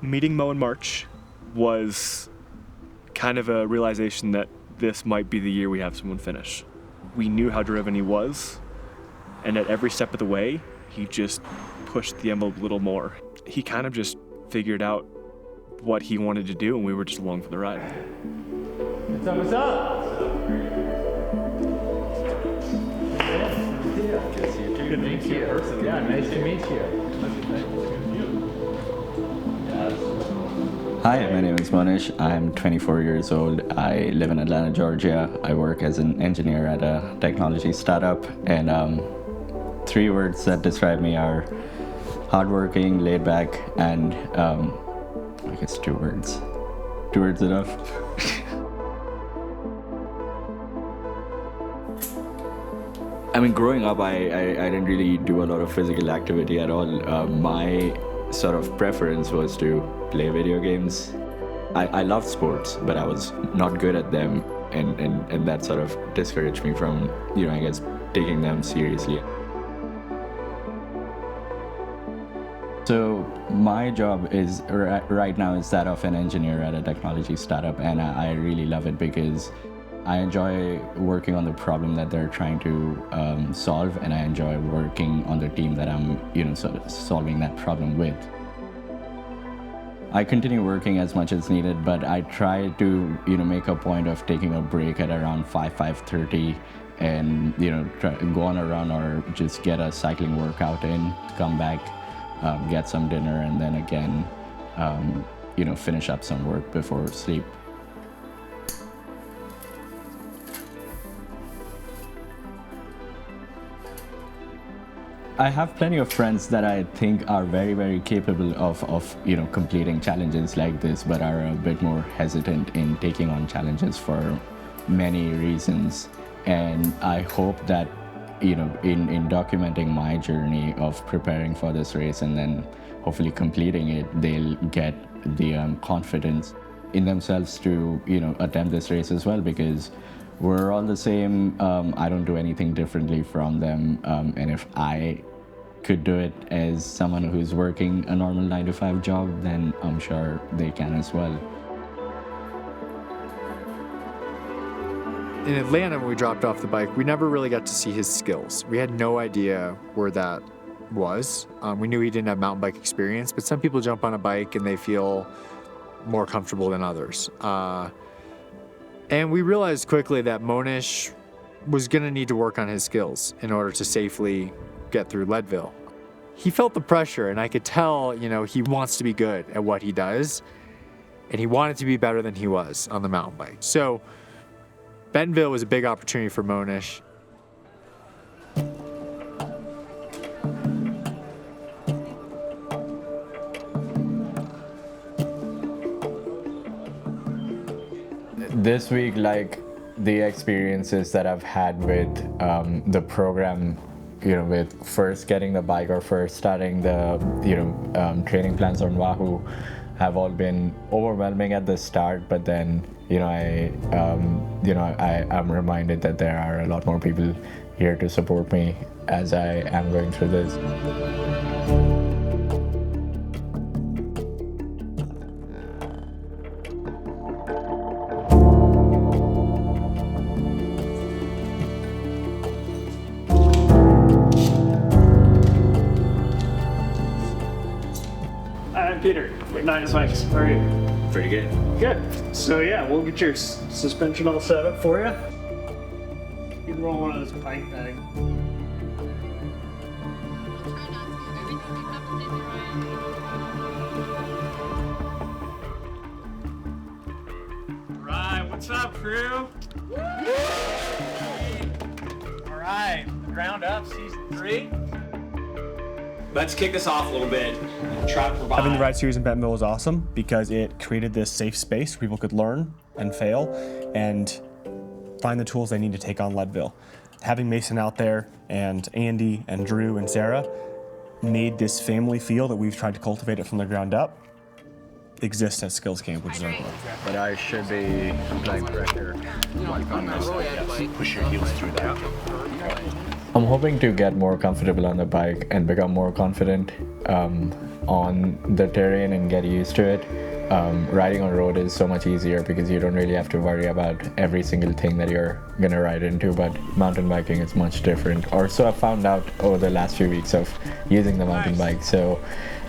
Meeting Mo in March was kind of a realization that this might be the year we have someone finish. We knew how driven he was, and at every step of the way, he just pushed the envelope a little more. He kind of just figured out what he wanted to do, and we were just along for the ride. What's up, what's up? Good to meet you. Yeah, nice to meet you. Hi, my name is Mohnish. I'm 24 years old. I live in Atlanta, Georgia. I work as an engineer at a technology startup, and 3 words that describe me are hardworking, laid back, and I guess 2 words. 2 words enough? I mean, growing up, I didn't really do a lot of physical activity at all. My sort of preference was to play video games. I loved sports, but I was not good at them, and that sort of discouraged me from, I guess, taking them seriously. So my job is right now is that of an engineer at a technology startup, and I really love it because I enjoy working on the problem that they're trying to solve, and I enjoy working on the team that I'm, sort of solving that problem with. I continue working as much as needed, but I try to, make a point of taking a break at around 5:30, and go on a run or just get a cycling workout in, come back, get some dinner, and then again, finish up some work before sleep. I have plenty of friends that I think are very, very capable of completing challenges like this, but are a bit more hesitant in taking on challenges for many reasons. And I hope that, in documenting my journey of preparing for this race and then hopefully completing it, they'll get the confidence in themselves to, attempt this race as well, because we're all the same. I don't do anything differently from them. And if I could do it as someone who's working a normal 9-to-5 job, then I'm sure they can as well. In Atlanta, when we dropped off the bike, we never really got to see his skills. We had no idea where that was. We knew he didn't have mountain bike experience, but some people jump on a bike and they feel more comfortable than others. And we realized quickly that Mohnish was going to need to work on his skills in order to safely get through Leadville. He felt the pressure, and I could tell, he wants to be good at what he does, and he wanted to be better than he was on the mountain bike. So Bentonville was a big opportunity for Mohnish. This week, like the experiences that I've had with the program, with first getting the bike or first starting the training plans on Wahoo, have all been overwhelming at the start. But then I'm reminded that there are a lot more people here to support me as I am going through this. I'm Peter, 9 Bikes. How are you? Pretty good. Good. So yeah, we'll get your suspension all set up for you. You can roll one of those bike bags. Alright, what's up, crew? Alright, Ground Up Season 3. Let's kick this off a little bit and try to provide. Having the ride series in Bentonville was awesome because it created this safe space where people could learn and fail and find the tools they need to take on Leadville. Having Mason out there and Andy and Drew and Sarah made this family feel that we've tried to cultivate it from the ground up exist at Skills Camp, which is our goal. But I should be like director. Push your heels through that. I'm hoping to get more comfortable on the bike and become more confident on the terrain and get used to it. Riding on road is so much easier because you don't really have to worry about every single thing that you're gonna ride into, but mountain biking is much different. Or so I found out over the last few weeks of using the mountain bike. So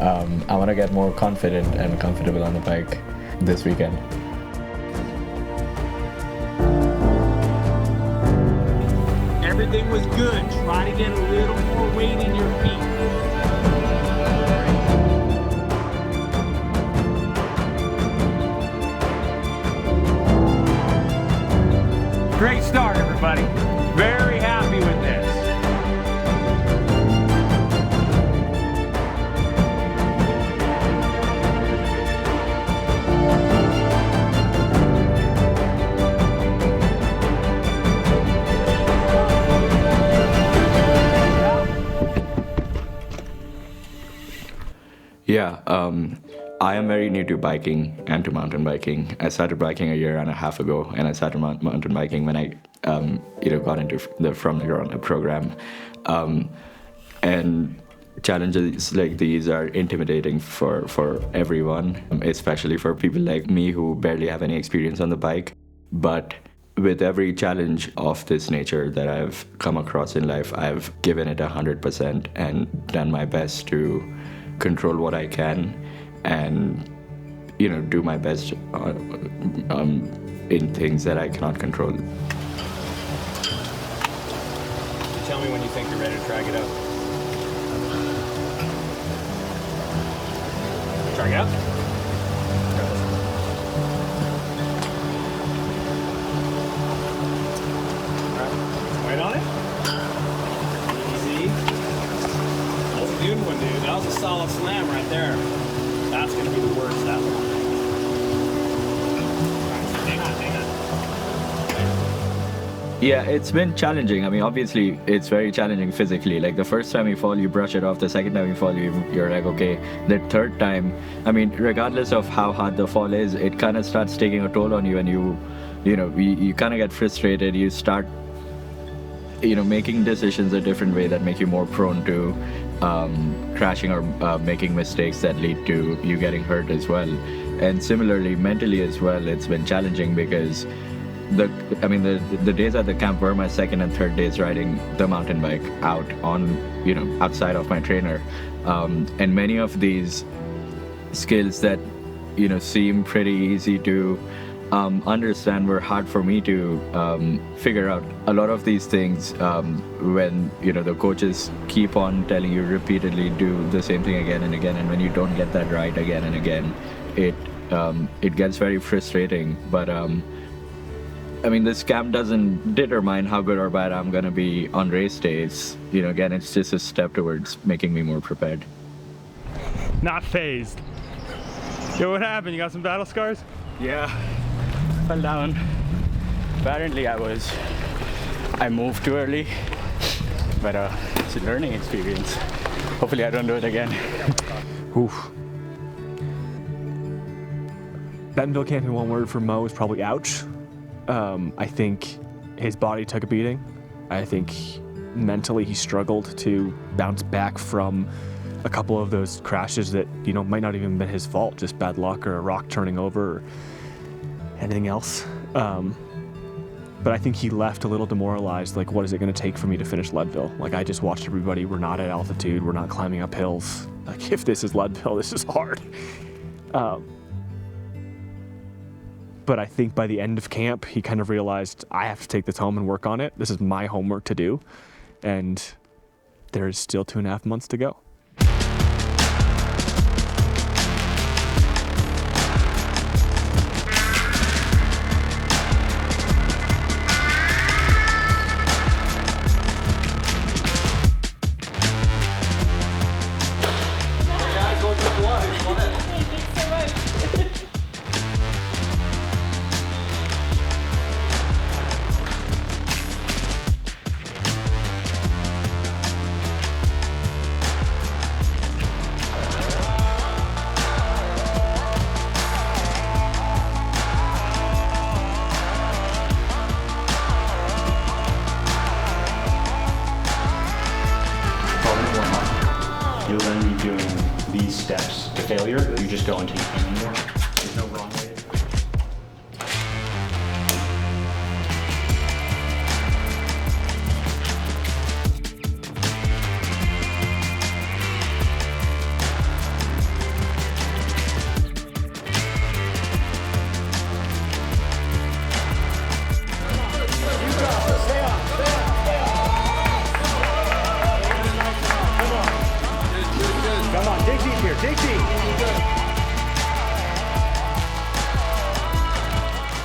I want to get more confident and comfortable on the bike this weekend. Everything was good. Try to get a little more weight in your feet. Great start, everybody. Very happy with this. Yeah, I am very new to biking and to mountain biking. I started biking a year and a half ago, and I started mountain biking when I, got into the From the Ground Up program. And challenges like these are intimidating for everyone, especially for people like me who barely have any experience on the bike. But with every challenge of this nature that I've come across in life, I've given it 100% and done my best to control what I can and do my best in things that I cannot control. Tell me when you think you're ready to drag it out. Drag it out. Weight on it. Easy. That's a good one, dude. That was a solid slam right there. That's gonna be the worst, that one. Hang on. Yeah, it's been challenging. I mean, obviously, it's very challenging physically. Like the first time you fall, you brush it off. The second time you fall, you're like, okay. The third time, I mean, regardless of how hard the fall is, it kind of starts taking a toll on you, and you kind of get frustrated. You start, making decisions a different way that make you more prone to crashing or making mistakes that lead to you getting hurt as well. And similarly, mentally as well, it's been challenging because the days at the camp were my second and third days riding the mountain bike out on, outside of my trainer. And many of these skills that, seem pretty easy to understand were hard for me to figure out. A lot of these things, when, the coaches keep on telling you repeatedly do the same thing again and again, and when you don't get that right again and again, it gets very frustrating. But this camp doesn't determine how good or bad I'm going to be on race days. Again, it's just a step towards making me more prepared. Not phased. Yo, what happened? You got some battle scars? Yeah. Fell down. Apparently I moved too early, but it's a learning experience. Hopefully I don't do it again. Oof. Bentonville camp in one word for Mo is probably ouch. I think his body took a beating. I think mentally he struggled to bounce back from a couple of those crashes that, might not even have been his fault, just bad luck or a rock turning over or anything else. But I think he left a little demoralized, like, what is it going to take for me to finish Leadville? Like, I just watched everybody, we're not at altitude, we're not climbing up hills. Like, if this is Leadville, this is hard. But I think by the end of camp, he kind of realized, I have to take this home and work on it. This is my homework to do. And there's still 2.5 months to go. You'll then be doing these steps to failure. You just go until you can't anymore. There's no wrong way to do it. Come on, dig deep here, dig deep.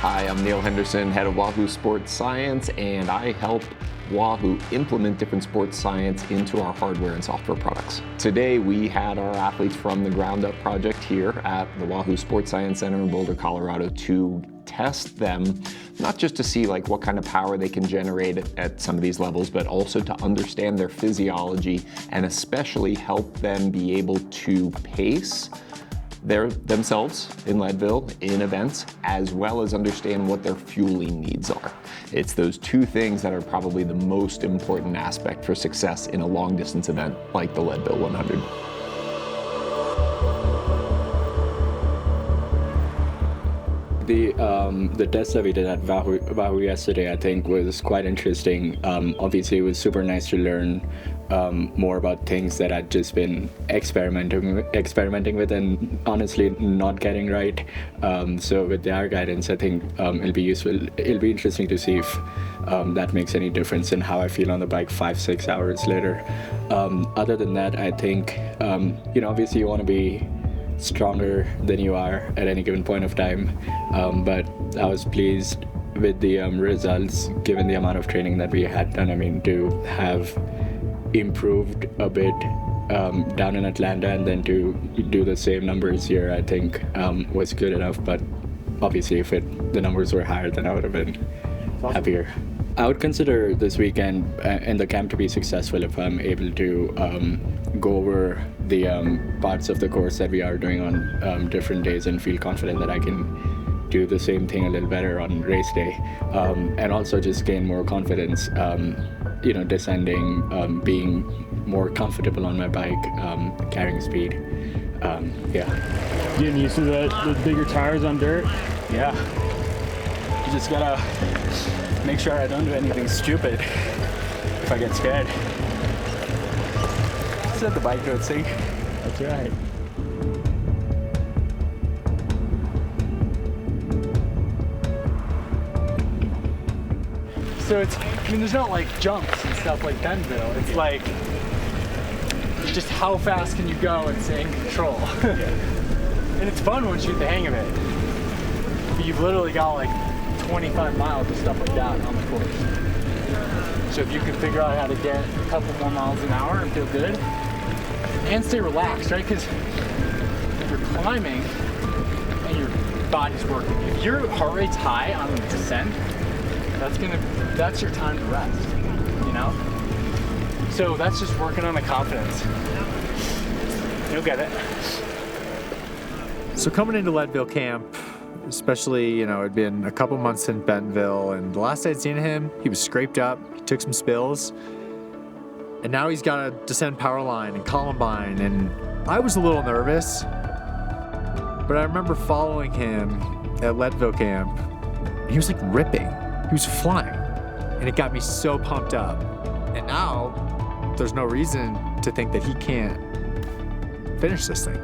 Hi, I'm Neil Henderson, head of Wahoo Sports Science, and I help Wahoo implement different sports science into our hardware and software products. Today, we had our athletes from the Ground Up project here at the Wahoo Sports Science Center in Boulder, Colorado, to test them, not just to see like what kind of power they can generate at some of these levels, but also to understand their physiology and especially help them be able to pace themselves in Leadville in events, as well as understand what their fueling needs are. It's those two things that are probably the most important aspect for success in a long distance event like the Leadville 100. The test that we did at Wahoo yesterday, I think, was quite interesting. Obviously, it was super nice to learn more about things that I'd just been experimenting with and honestly not getting right. So with their guidance, I think it'll be useful. It'll be interesting to see if that makes any difference in how I feel on the bike 5-6 hours later. Other than that, I think obviously you want to be stronger than you are at any given point of time, but I was pleased with the results given the amount of training that we had done. I mean, to have improved a bit down in Atlanta and then to do the same numbers here, I think was good enough. But obviously if the numbers were higher, then I would have been happier. I would consider this weekend and the camp to be successful if I'm able to go over the parts of the course that we are doing on different days and feel confident that I can do the same thing a little better on race day, and also just gain more confidence, descending, being more comfortable on my bike, carrying speed. Yeah. Getting used to the bigger tires on dirt? Yeah. You just gotta make sure I don't do anything stupid if I get scared. Set the bike to its thing. That's right. So there's not like jumps and stuff like Bentonville. It's like just how fast can you go and stay in control. And it's fun once you get the hang of it. But you've literally got like 25 miles of stuff like that on the course. So if you can figure out how to get a couple more miles an hour and feel good, and stay relaxed, right? Because if you're climbing and your body's working, if your heart rate's high on the descent, that's your time to rest, So that's just working on the confidence. You'll get it. So coming into Leadville camp, especially, it'd been a couple months in Bentonville, and the last I'd seen him, he was scraped up, he took some spills, and now he's got to descend Powerline and Columbine, and I was a little nervous, but I remember following him at Leadville camp, and he was like ripping, he was flying, and it got me so pumped up, and now there's no reason to think that he can't finish this thing.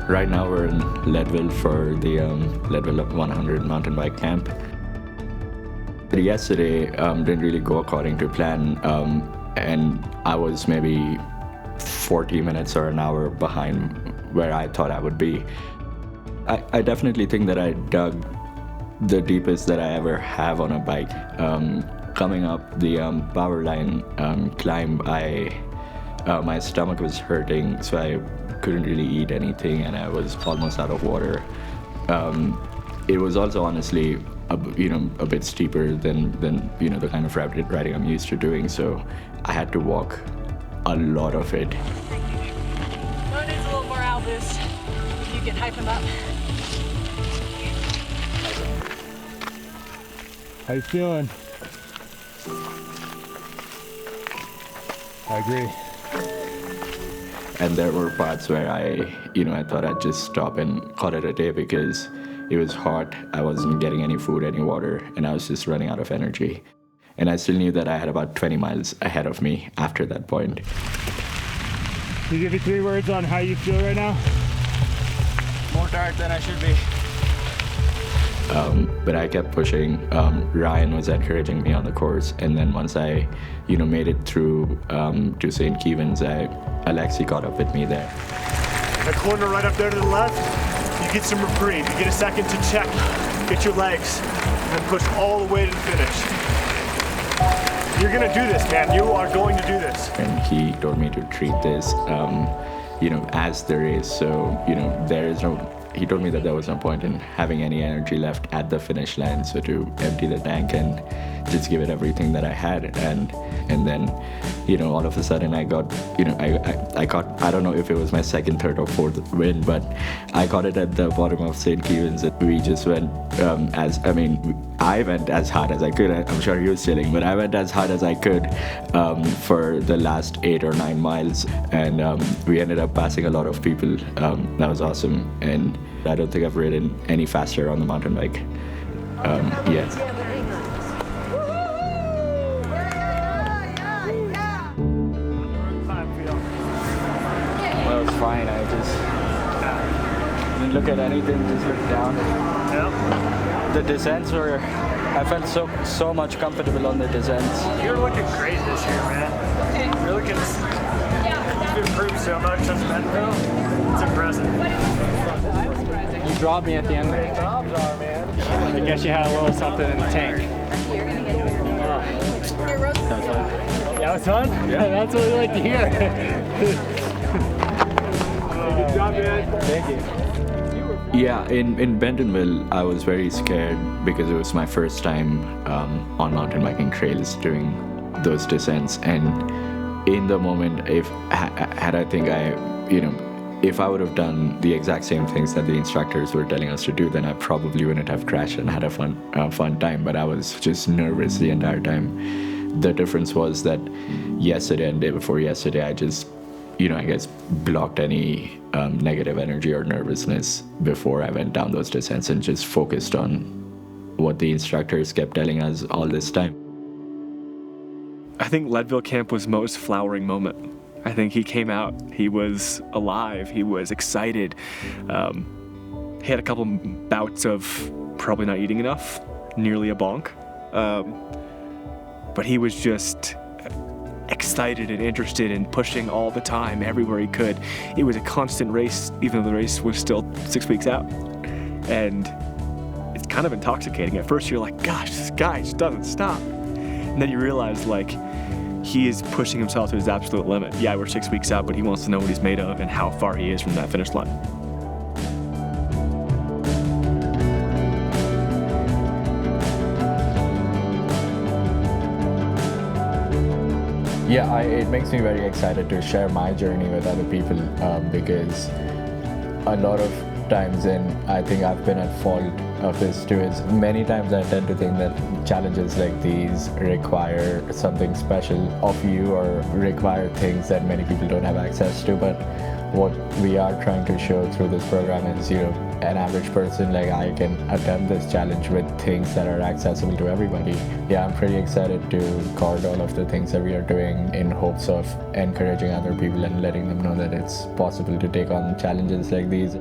Right now we're in Leadville for the Leadville 100 mountain bike camp. Yesterday didn't really go according to plan, and I was maybe 40 minutes or an hour behind where I thought I would be. I definitely think that I dug the deepest that I ever have on a bike. Coming up the Powerline climb, my stomach was hurting, so I couldn't really eat anything, and I was almost out of water. It was also honestly a bit steeper than the kind of riding I'm used to doing, so I had to walk a lot of it. Mine needs a little more out boost. If you can hype him up. How you feeling? I agree. And there were parts where I thought I'd just stop and call it a day because it was hot, I wasn't getting any food, any water, and I was just running out of energy. And I still knew that I had about 20 miles ahead of me after that point. Can you give me 3 words on how you feel right now? More tired than I should be. But I kept pushing. Ryan was encouraging me on the course, and then once I, made it through to St. Kevin's, Alexi caught up with me there. The corner right up there to the left, you get some reprieve. You get a second to check, get your legs, and then push all the way to the finish. You're gonna do this, man. You are going to do this. And he told me to treat this, as there is. So, there is no. He told me that there was no point in having any energy left at the finish line, so to empty the tank and just give it everything that I had, and then, all of a sudden I got, I caught, I don't know if it was my second, third, or fourth win, but I caught it at the bottom of St. Kevin's. We just went I went as hard as I could. I'm sure he was chilling, but I went as hard as I could for the last 8 or 9 miles, and we ended up passing a lot of people. That was awesome, and I don't think I've ridden any faster on the mountain bike yet. Well, it's fine. I just didn't look at anything, just looked down. Yeah. The descents were, I felt so much comfortable on the descents. You're looking great this year, man. You're looking, you've improved so much since Bentonville. It's impressive. You dropped me at the end. Knobs are, man. I guess you had a little something in the tank. That was fun? Yeah, that's what we like to hear. Good job, man. Thank you. Yeah, in Bentonville, I was very scared because it was my first time on mountain biking trails doing those descents, and in the moment, if I would have done the exact same things that the instructors were telling us to do, then I probably wouldn't have crashed and had a fun time. But I was just nervous the entire time. The difference was that yesterday and day before yesterday, I just, I guess, blocked any negative energy or nervousness before I went down those descents and just focused on what the instructors kept telling us all this time. I think Leadville Camp was Mo's flowering moment. I think he came out, he was alive, he was excited. He had a couple bouts of probably not eating enough, nearly a bonk. But he was just excited and interested and pushing all the time, everywhere he could. It was a constant race, even though the race was still 6 weeks out. And it's kind of intoxicating. At first you're like, gosh, this guy just doesn't stop. And then you realize, he is pushing himself to his absolute limit. Yeah, we're 6 weeks out, but he wants to know what he's made of and how far he is from that finish line. Yeah, it makes me very excited to share my journey with other people because a lot of times, and I think I've been at fault of this too, is many times I tend to think that challenges like these require something special of you or require things that many people don't have access to. But what we are trying to show through this program is, an average person like I can attempt this challenge with things that are accessible to everybody. Yeah, I'm pretty excited to record all of the things that we are doing in hopes of encouraging other people and letting them know that it's possible to take on challenges like these.